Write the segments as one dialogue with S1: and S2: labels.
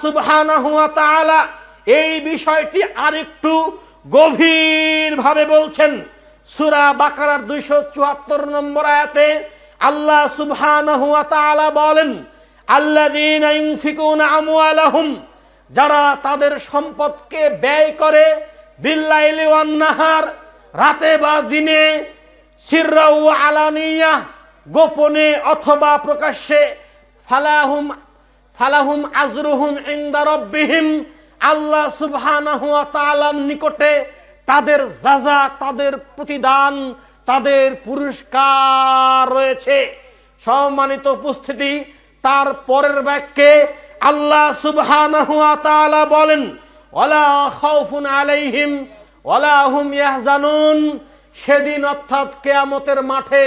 S1: সুবহানাহু ওয়া তাআলা এই বিষয়টি আরেকটু গভীরভাবে বলছেন। সূরা বাকারার 274 নম্বর আয়াতে আল্লাহ সুবহানাহু ওয়া তাআলা বলেন, আল্লাযীনা ইউনফিকুনা আমওয়ালাহুম, যারা তাদের সম্পদকে ব্যয় করে, বিল্লাইলি ওয়ান নাহার, রাতে বা দিনে, সিররা ওয়া আলানিয়া, গোপনে অথবা প্রকাশ্যে, ফালাহুম আজরুহুম ইনদা রাব্বিহিম, আল্লাহ সুবহানাহু ওয়া তাআলার নিকটে তাদের যাজা, তাদের প্রতিদান, তাদের পুরস্কার রয়েছে। সম্মানিত উপস্থিতি, তার পরের বাক্যে আল্লাহ সুবহানাহু ওয়া তাআলা বলেন, ওয়ালা খাউফুন আলাইহিম ওয়ালা হুম ইয়াহজানুন, সেদিন অর্থাৎ কিয়ামতের মাঠে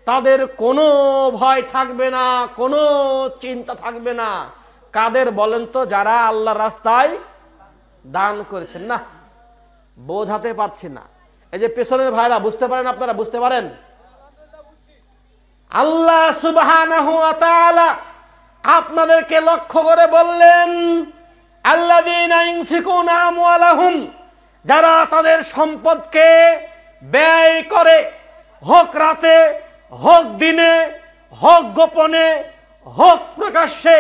S1: তাদের কোনো ভয় থাকবে না, কোনো চিন্তা থাকবে না। কাদের বলেন তো? যারা আল্লাহর রাস্তায় দান করেছেন। না, বোঝাতে পারছি না। এই যে পেছনের ভাইরা বুঝতে পারেন, আপনারা বুঝতে পারেন? আল্লাহ সুবহানাহু ওয়া তাআলা আপনাদেরকে লক্ষ্য করে বললেন, আল্লাযীনা ইউনফিকুনা আমওয়ালাহুম, যারা তাদের সম্পদকে ব্যয় করে, হোক রাতে, হোক দিনে, হোক গোপনে, হোক প্রকাশ্যে।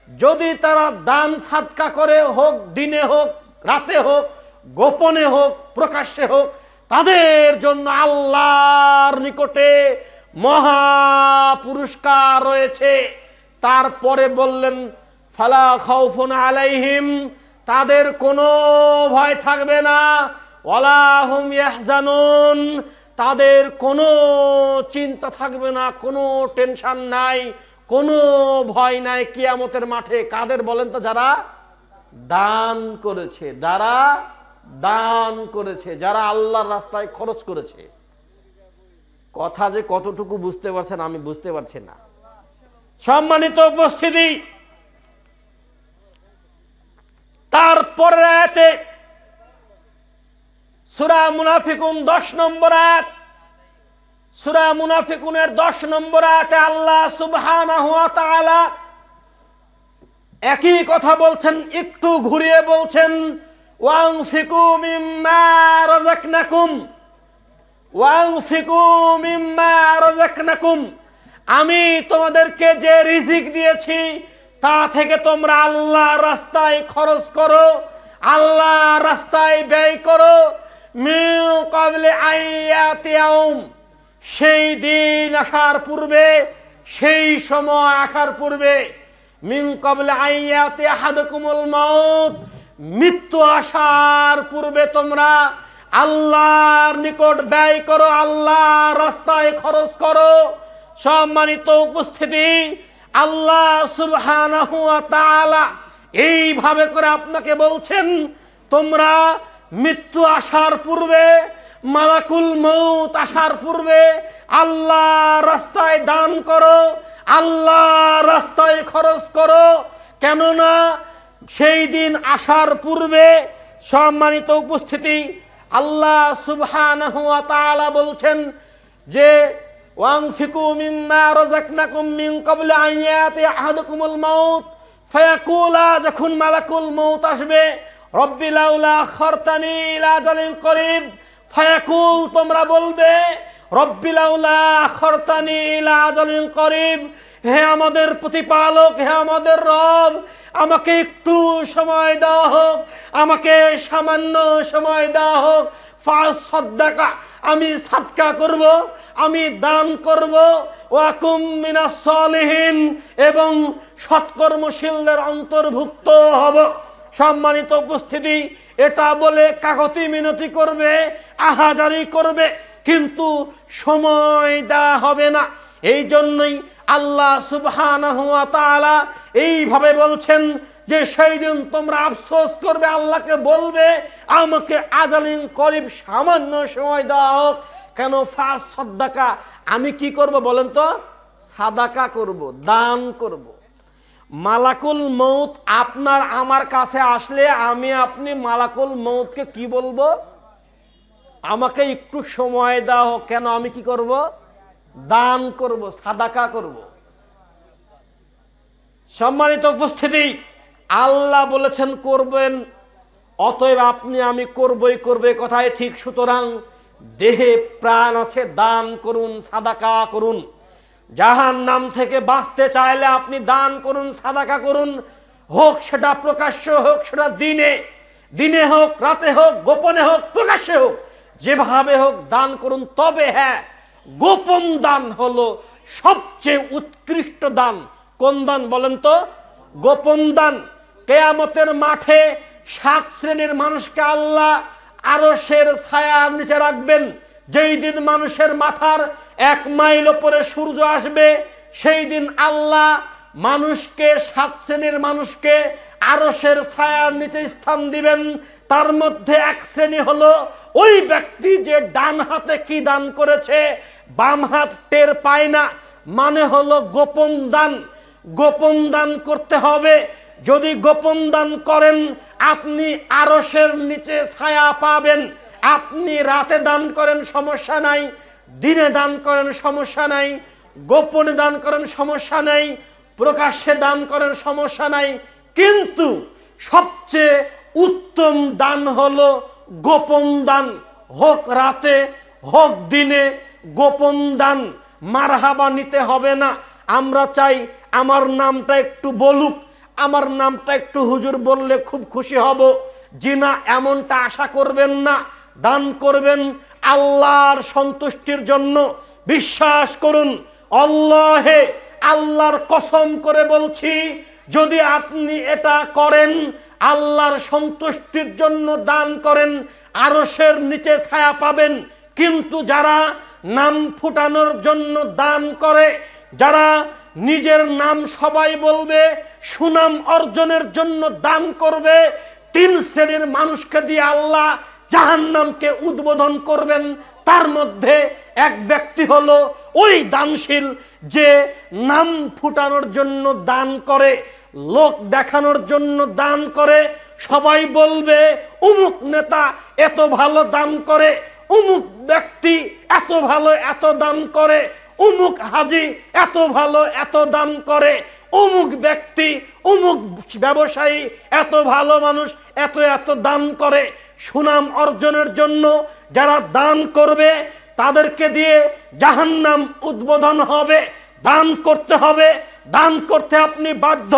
S1: যদি তারা দান সাদকা করে, হোক দিনে হোক রাতে হোক, গোপনে হোক প্রকাশ্যে হোক, তাদের জন্য আল্লাহর নিকটে মহা পুরস্কার রয়েছে। তারপরে বললেন, ফালা খাউফুন আলাইহিম, তাদের কোনো ভয় থাকবে না, ওয়ালা হুম ইয়াহজানুন, তাদের কোনো চিন্তা থাকবে না, কোনো টেনশন নাই, কোনো ভয় নাই কিয়ামতের মাঠে। কাদের বলেন তো? যারা দান করেছে, যারা দান করেছে, যারা আল্লাহর রাস্তায় খরচ করেছে। কথা যে কতটুকু বুঝতে পারছেন আমি বুঝতে পারছি না। সম্মানিত উপস্থিতি, তারপরের আয়াতে সূরা মুনাফিকুন 10 নম্বর আয়াত, সূরা মুনাফিকুনের 10 নম্বর আয়াতে আল্লাহ সুবহানাহু ওয়া তাআলা একই কথা বলছেন, একটু ঘুরিয়ে বলছেন, ওয়ানফিকু মিম্মা রাযাকনাকুম, ওয়ানফিকু মিম্মা রাযাকনাকুম, আমি তোমাদেরকে যে রিজিক দিয়েছি তা থেকে তোমরা আল্লাহর রাস্তায় খরচ করো, আল্লাহর রাস্তায় ব্যয় করো। মিন ক্বাবলি আইয়াতি ইয়াউম, সেই দিন আসার পূর্বে, সেই সময় আসার পূর্বে, মিন ক্বাবলি আইয়াতি আহাদুকুমুল মাউত, মৃত্যু আসার পূর্বে তোমরা আল্লাহর নিকট ব্যয় করো, আল্লাহর রাস্তায় খরচ করো। সম্মানিত উপস্থিতি, আল্লাহ সুবহানাহু ওয়া তাআলা এইভাবে করে আপনাকে বলছেন, তোমরা মৃত্যু আসার পূর্বে, মালাকুল মউত আসার পূর্বে আল্লাহর রাস্তায় দান করো, আল্লাহর রাস্তায় খরচ করো। কেননা সেই দিন আসার পূর্বে, সম্মানিত উপস্থিতি, আল্লাহ সুবহানাহু ওয়া তাআলা বলছেন যে ওয়ানফিকু মিম্মা রাযাকনাকুম মিন ক্বাবলি আন ইয়াতি আহাদুকুমুল মাউত ফায়াকুলা, যখন মালাকুল মউত আসবে, রব্বি লাউলা আখারতানি ইলা আজালিন করিব, ফায়াকুল, তোমরা বলবে, রব্বি লাউলা আখারতানি ইলা আজালিন করিব, হে আমাদের প্রতিপালক, হে আমাদের রব, আমাকে একটু সময় দেওয়া হোক, আমাকে সামান্য সময় দেওয়া হোক। ফাসাদদাকা, আমি সাদকা করব, আমি দান করব, ওয়াকুম মিনাস সালিহিন, এবং সৎকর্মশীলদের অন্তর্ভুক্ত হব। সম্মানিত উপস্থিতি, এটা বলে কাকতি মিনতি করবে, আহাজারি করবে, কিন্তু সময় দেওয়া হবে না। এই জন্যই আল্লাহ সুবহানাহু ওয়া তাআলা এইভাবে বলছেন যে সেই দিন তোমরা আফসোস করবে, আল্লাহকে বলবে, আমাকে আজালিন করিব, সামান্য সময় দেওয়া হোক। কেন? ফাসাদদাকা, আমি কি করব বলেন তো? সাদাকা করব, দান করব। মালাকুল মউত আপনার আমার কাছে আসলে আমি আপনি মালাকুল মউতকে কি বলবো? আমাকে একটু সময় দাও। কেন? আমি কি করব? দান করব, সাদাকা করব। সম্মানিত উপস্থিতি, আল্লাহ বলেছেন করবেন, অতএব আপনি আমি করবই করবে কথায় ঠিক। সুতরাং দেহে প্রাণ আছে, দান করুন, সাদাকা করুন। জাহান্নাম থেকে বাঁচতে চাইলে আপনি দান করুন, সাদাকা করুন, হোক সেটা প্রকাশ্য, হোক সেটা দিনে হোক, রাতে হোক, গোপনে হোক, প্রকাশ্যে হোক, যেভাবে হোক দান করুন। তবে হ্যাঁ, গোপন দান হলো সবচেয়ে উৎকৃষ্ট দান। কোন দান বলেন তো? গোপন দান। কিয়ামতের মাঠে 7 শ্রেণীর মানুষকে আল্লাহ আরশের ছায়ার নিচে রাখবেন। যেই দিন মানুষের মাথার 1 মাইল উপরে সূর্য আসবে, সেই দিন আল্লাহ মানুষকে 7 শ্রেণীর মানুষকে আরশের ছায়ার নিচে স্থান দিবেন। তার মধ্যে 1 শ্রেণী হলো ওই ব্যক্তি যে ডান হাতে কি দান করেছে, বাম হাত টের পায় না, মানে হলো গোপন দান। গোপন দান করতে হবে। যদি গোপন দান করেন আপনি আরশের নিচে ছায়া পাবেন। আপনি রাতে দান করেন সমস্যা নাই, দিনে দান করেন সমস্যা নাই, গোপনে দান করেন সমস্যা নাই, প্রকাশ্যে দান করেন সমস্যা নাই, কিন্তু সবচেয়ে উত্তম দান হলো গোপন দান। হোক রাতে, হোক দিনে, গোপন দান। মারহাবা নিতে হবে না। আমরা চাই আমার নামটা একটু বলুক, আমার নামটা একটু হুজুর বললে খুব খুশি হব। জি না, এমনটা আশা করবেন না। দান করবেন আল্লাহর সন্তুষ্টির জন্য। বিশ্বাস করুন, আল্লাহে, আল্লাহর কসম করে বলছি, যদি আপনি এটা করেন, আল্লাহর সন্তুষ্টির জন্য দান করেন, আরশের নিচে ছায়া পাবেন। কিন্তু যারা নাম ফুটানোর জন্য দান করে, যারা নিজের নাম সবাই বলবে, সুনাম অর্জনের জন্য দান করবে, 3 শ্রেণীর মানুষকে দিয়ে আল্লাহ জাহান্নামকে উদ্বোধন করবেন। তার মধ্যে এক ব্যক্তি হলো ওই দানশীল যে নাম ফুটানোর জন্য দান করে, লোক দেখানোর জন্য দান করে। সবাই বলবে অমুক নেতা এত ভালো দান করে, অমুক ব্যক্তি এত ভালো এত দান করে, অমুক হাজি এত ভালো এত দান করে, অমুক ব্যক্তি অমুক ব্যবসায়ী এত ভালো মানুষ এত এত দান করে। সুনাম অর্জনের জন্য যারা দান করবে তাদেরকে দিয়ে জাহান্নাম উদ্বোধন হবে। দান করতে হবে, দান করতে আপনি বাধ্য।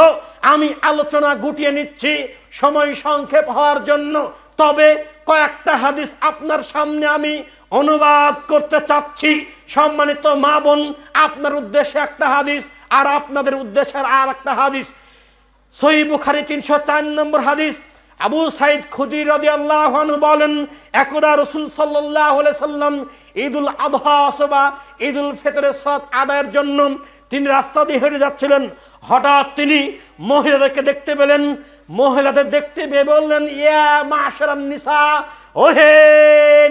S1: আমি আলোচনা গুটিয়ে নিচ্ছি সময় সংক্ষেপ হওয়ার জন্য। তবে কয়েকটা হাদিস আপনার সামনে আমি অনুবাদ করতে চাচ্ছি। সম্মানিত মা বোন, আপনার উদ্দেশ্যে একটা হাদিস আর আপনাদের উদ্দেশ্যে আর একটা হাদিস। সহিহ বুখারী 304 নম্বর হাদিস। আবু সাইদ খুদরি রাদিয়াল্লাহু আনহু বলেন, একদা রাসূল সাল্লাল্লাহু আলাইহি সাল্লাম ঈদুল আযহা অথবা ঈদুল ফিতরের সালাত আদায়ের জন্য তিনি রাস্তা দিয়ে হেঁটে যাচ্ছিলেন। হঠাৎ তিনি মহিলাদেরকে দেখতে পেলেন। মহিলাদের দেখতে পেয়ে বললেন, ইয়া মাশারান নিসা, ওহে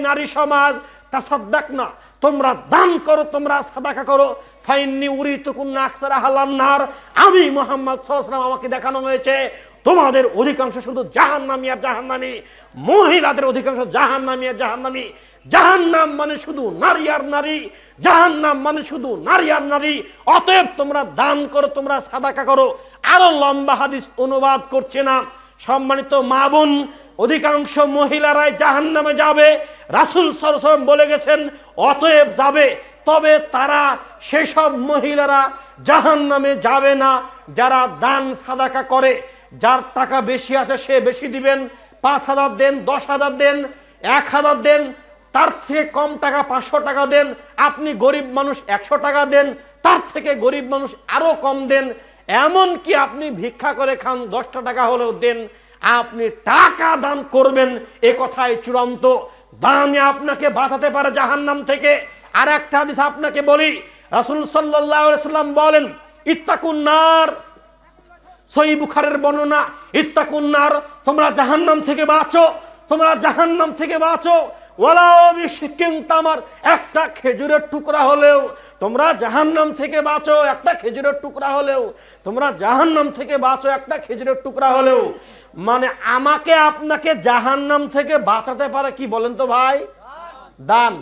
S1: নারী সমাজ, তাসাদ্দাকনা, তোমরা দান করো, তোমরা সাদাকা করো। ফাইন্নি উরিতুকুন্না আকসারা আহলান নার, আমি মুহাম্মদ সাল্লাল্লাহু আলাইহি ওয়াসাল্লাম, আমাকে দেখানো হয়েছে তোমাদের অধিকাংশ শুধু জাহান্নামী আর জাহান্নামী, মহিলাদের অধিকাংশ জাহান্নামী আর জাহান্নামী। জাহান্নাম মানে শুধু নারী আর নারী, জাহান্নাম মানে শুধু নারী আর নারী। অতএব তোমরা দান করো, তোমরা সাদাকা করো। আরো লম্বা হাদিস অনুবাদ করছে না। সম্মানিত মা বোন, অধিকাংশ মহিলারাই জাহান্নামে যাবে, রাসূল সাল্লাল্লাহু আলাইহি ওয়াসাল্লাম বলে গেছেন, অতএব যাবে। তবে তারা সেসব মহিলারা জাহান্নামে যাবে না যারা দান সাদাকা করে। যার টাকা বেশি আছে সে বেশি দিবেন, 5,000 দেন, 10,000 দেন, 1,000 দেন, তার থেকে কম টাকা 500 টাকা দেন। আপনি গরিব মানুষ 100 টাকা দেন, তার থেকে গরিব মানুষ আরো কম দেন। এমন কি আপনি ভিক্ষা করে খান, 10টা টাকা হলেও দেন। আপনি টাকা দান করবেন, এ কথাই চূড়ান্ত। দানে আপনাকে বাঁচাতে পারে জাহান্নাম থেকে। আর একটা হাদিস আপনাকে বলি, রাসূল সাল্লাল্লাহু আলাইহি ওয়াসাল্লাম বলেন, ইত্তাকুন নার, সহিহ বুখারীর বর্ণনা, ইত্তাকুন নার, তোমরা জাহান্নাম থেকে বাঁচো, তোমরা জাহান্নাম থেকে বাঁচো। ওয়ালাউ বিশিকিন তামার, একটা খেজুরের টুকরা হলেও তোমরা জাহান্নাম থেকে বাঁচো, একটা খেজুরের টুকরা হলেও তোমরা জাহান্নাম থেকে বাঁচো, একটা খেজুরের টুকরা হলেও। মানে আমাকে আপনাকে জাহান্নাম থেকে বাঁচাতে পারে কি বলেন তো ভাই? দান।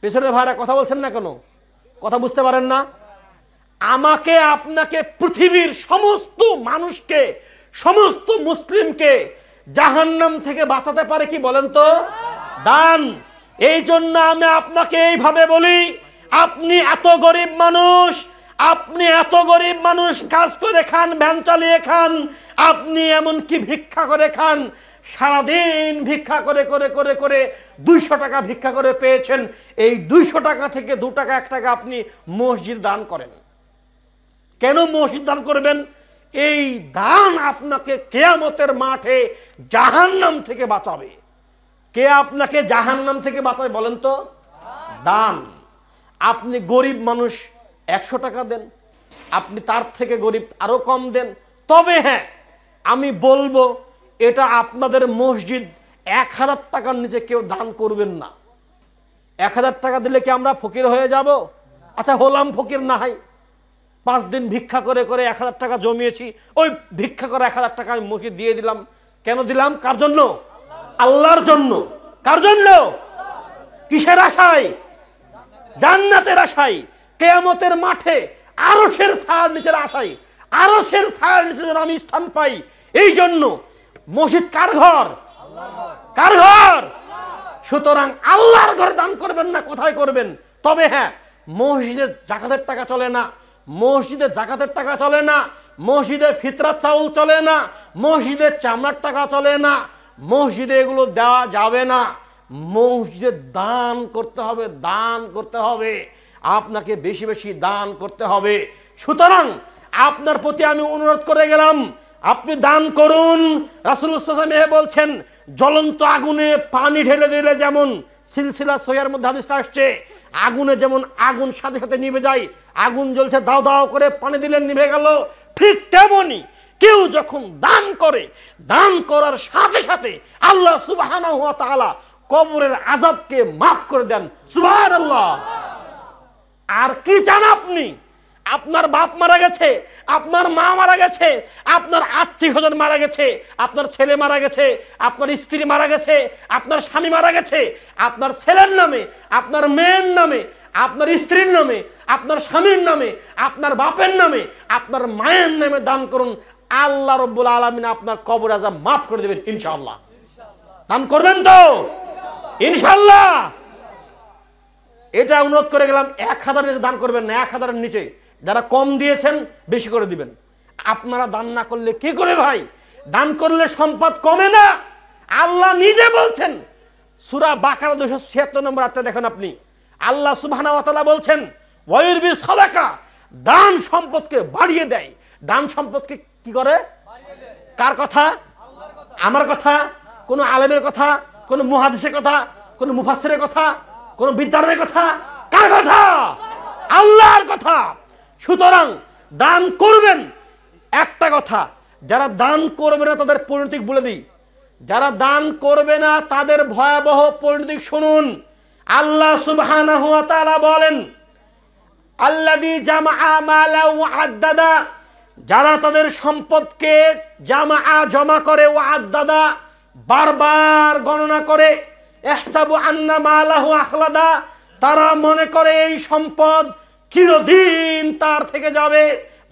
S1: পেছনের ভাইরা কথা বলছেন না কেন? কথা বুঝতে পারেন না? আমাকে আপনাকে পৃথিবীর সমস্ত মানুষকে সমস্ত মুসলিমকে জাহান্নাম থেকে বাঁচাতে পারে কি বলেন তো? দান। এই জন্য আমি আপনাকে এইভাবে বলি, আপনি এত গরিব মানুষ, কাজ করে খান, ভ্যান চালিয়ে খান, আপনি এমনকি ভিক্ষা করে খান, সারাদিন ভিক্ষা করে করে করে করে 200 টাকা ভিক্ষা করে পেয়েছেন, এই 200 টাকা থেকে 2 টাকা 1 টাকা আপনি মসজিদ দান করেন। কেন মসজিদ দান করবেন? এই দান আপনাকে কিয়ামতের মাঠে জাহান্নাম থেকে বাঁচাবে। কে আপনাকে জাহান্নাম থেকে বাঁচাবে বলেন তো? দান। আপনি গরিব মানুষ, 100 টাকা দেন, আপনি তার থেকে গরিব আরো কম দেন। তবে হ্যাঁ, আমি বলবো এটা আপনাদের মসজিদ 1000 টাকার নিচে কেউ দান করবেন না। 1000 টাকা দিলে কি আমরা ফকির হয়ে যাব? আচ্ছা, হলাম ফকির না হয়, 5 দিন ভিক্ষা করে করে 1000 টাকা জমিয়েছি, ওই ভিক্ষা করে 1000 টাকা আমি মসজিদ দিয়ে দিলাম। কেন দিলাম? কার জন্য? আল্লাহর জন্য। কার জন্য? কিসের আশায়? জান্নাতের আশায়, কিয়ামতের মাঠে আরশের ছায়ার নিচের আশায়, আরশের ছায়ার নিচে যেন আমি স্থান পাই। এই জন্য মসজিদ কার ঘর? কার ঘর? সুতরাং আল্লাহর ঘরে দান করবেন না, কোথায় করবেন? তবে হ্যাঁ, মসজিদে জাকাতের টাকা চলে না, মসজিদে জাকাতের টাকা চলে না, মসজিদে ফিতরাত চাউল চলে না, মসজিদে চামড়ার টাকা চলে না, মসজিদে এগুলো দেওয়া যাবে না। মসজিদে দান করতে হবে, দান করতে হবে, আপনাকে বেশি বেশি দান করতে হবে। সুতরাং আপনার প্রতি আমি অনুরোধ করে গেলাম, আপনি দান করুন। রাসূলুল্লাহ সাল্লাল্লাহু আলাইহি ওয়াসাল্লাম বলছেন, জ্বলন্ত আগুনে পানি ঢেলে দিলে যেমন, সিলসিলা সহিহের মধ্যে হাদিসটা আসছে, আগুনে যেমন আগুন সাথে সাথে নিভে যায়, আগুন জ্বলছে দাও দাও করে পানি দিলেন নিভে গেল, ঠিক তেমনি কেউ যখন দান করে, দান করার সাথে সাথে আল্লাহ সুবহানাহু ওয়া তাআলা কবরের আযাবকে মাফ করে দেন। সুবহানাল্লাহ। আর কি চান আপনি? আপনার বাপ মারা গেছে, আপনার মা মারা গেছে, আপনার আত্মীয় স্বজন মারা গেছে, আপনার ছেলে মারা গেছে, আপনার স্ত্রী মারা গেছে, আপনার স্বামী মারা গেছে, আপনার ছেলের নামে, আপনার মেয়ের নামে, আপনার স্ত্রীর নামে, আপনার স্বামীর নামে, আপনার বাপের নামে, আপনার মায়ের নামে দান করুন। আল্লাহ রাব্বুল আলামিন আপনার কবর আযাব মাফ করে দেবেন ইনশাআল্লাহ। দান করবেন তো ইনশাআল্লাহ? এটা অনুরোধ করে গেলাম। 1000 নিচে দান করবেন না, 1000 এর নিচে। যারা কম দিয়েছেন বেশি করে দিবেন। আপনারা দান না করলে কি করে ভাই? দান করলে সম্পদ কমে না। আল্লাহ নিজে বলছেন, সূরা বাকারা 276 নম্বর আয়াতে দেখেন আপনি, আল্লাহ সুবহানাহু ওয়া তাআলা বলছেন, ওয়ায়ুরবি সাদাকা, দান সম্পদকে বাড়িয়ে দেয়। দান সম্পদকে কি করে? কার কথা? আমার কথা? কোন আলেমের কথা? কোন মুহাদ্দিসের কথা? কোন মুফাসসিরের কথা? কোন বিদ্যানের কথা? কার কথা? আল্লাহর কথা। সুতরাং দান করবেন। একটা কথা, যারা দান করবে না তাদের পরিণতি বলে দিই, যারা দান করবে না তাদের ভয়াবহ পরিণতি শুনুন। আল্লাহ সুবহানাহু ওয়া তাআলা বলেন, আল্লাযী জামাআ মালা ওয়া আদ্দাদা, যারা তাদের সম্পদকে জমা করে, ওয়া আদ্দাদা বারবার গণনা করে, ইহসাবু আন্না মালাহু আখলাদা, তারা মনে করে এই সম্পদ চিরদিন তার থেকে যাবে।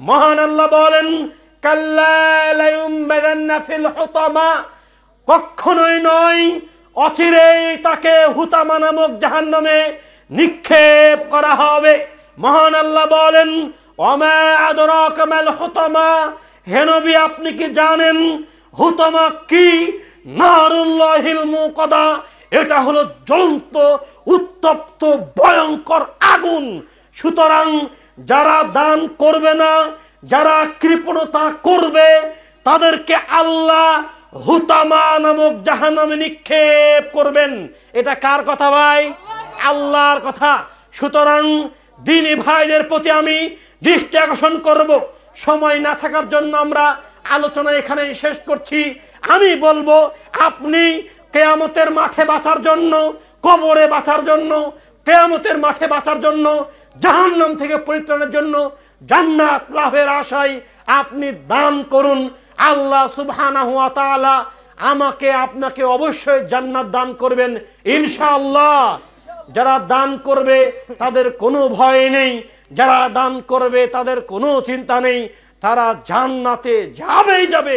S1: মহান আল্লাহ বলেন, কাল্লা লা ইউমবাদান্না ফিল হুতামা, কখনোই নয়, অচিরেই তাকে হুতামা নামক জাহান্নামে নিক্ষেপ করা হবে। মহান আল্লাহ বলেন, ওমা আদরাকা মাল হুতামা, হে নবী আপনি কি জানেন হুতামা কি? নারুল্লাহিল মুকাদা, এটা হলো জ্বলন্ত উত্তপ্ত ভয়ঙ্কর আগুন। সুতরাং যারা দান করবে না, যারা কৃপণতা করবে, তাদেরকে আল্লাহ হুতামা নামক জাহান্নামে নিক্ষেপ করবেন। এটা কার কথা ভাই? আল্লাহর কথা। সুতরাং দ্বীনি ভাইদের প্রতি আমি দৃষ্টি আকর্ষণ করব। সময় না থাকার জন্য আমরা আলোচনা এখানে শেষ করছি। আমি বলবো, আপনি কিয়ামতের মাঠে বাঁচার জন্য, কবরে বাঁচার জন্য, কিয়ামতের মাঠে বাঁচার জন্য, জাহান্নাম থেকে পরিত্রাণের জন্য, জান্নাত লাভের আশায় আপনি দান করুন। আল্লাহ সুবহানাহু ওয়া তাআলা আমাকে আপনাকে অবশ্যই জান্নাত দান করবেন ইনশাআল্লাহ। যারা দান করবে তাদের কোনো ভয় নেই, যারা দান করবে তাদের কোনো চিন্তা নেই, তারা জান্নাতে যাবেই যাবে,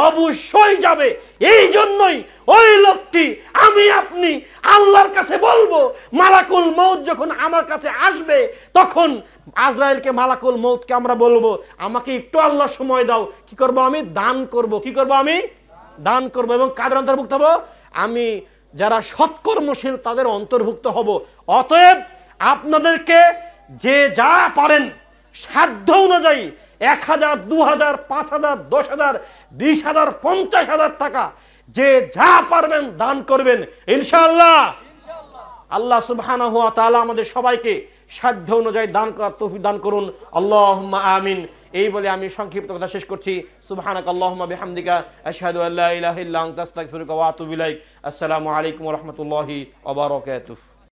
S1: অবশ্যই যাবে। এই জন্যই ওই লোকটি আমি আপনি আল্লাহর কাছে বলবো, মালাকুল মউত যখন আমার কাছে আসবে তখন আজরাইলকে, মালাকুল মউতকে আমরা বলবো আমাকে একটু আল্লাহ সময় দাও, কি করব আমি? দান করব। কি করব আমি? দান করব। এবং কাদের অন্তর্ভুক্ত হব? আমি যারা সৎকর্মশীল তাদের অন্তর্ভুক্ত হব। অতএব আপনাদেরকে যে যা পারেন সাধ্য অনুযায়ী 1000, 2000, 5000, 10,000, 20,000, 50,000 টাকা যে যা পারবেন দান করবেন ইনশাআল্লাহ। আল্লাহ সুবহানাহু ওয়া তাআলা আমাদের সবাইকে সাধ্য অনুযায়ী দান করার তৌফিক দান করুন। আল্লাহুম্মা আমিন। এই বলে আমি সংক্ষিপ্ত কথা শেষ করছি। সুবহানাকাল্লাহুম্মা বিহামদিকা আশহাদু আল্লা ইলাহা ইল্লা আনতা আস্তাগফিরুকা ওয়া আতুবু ইলাইক। আসসালামু আলাইকুম ওয়া রাহমাতুল্লাহি ওয়া বারাকাতুহু।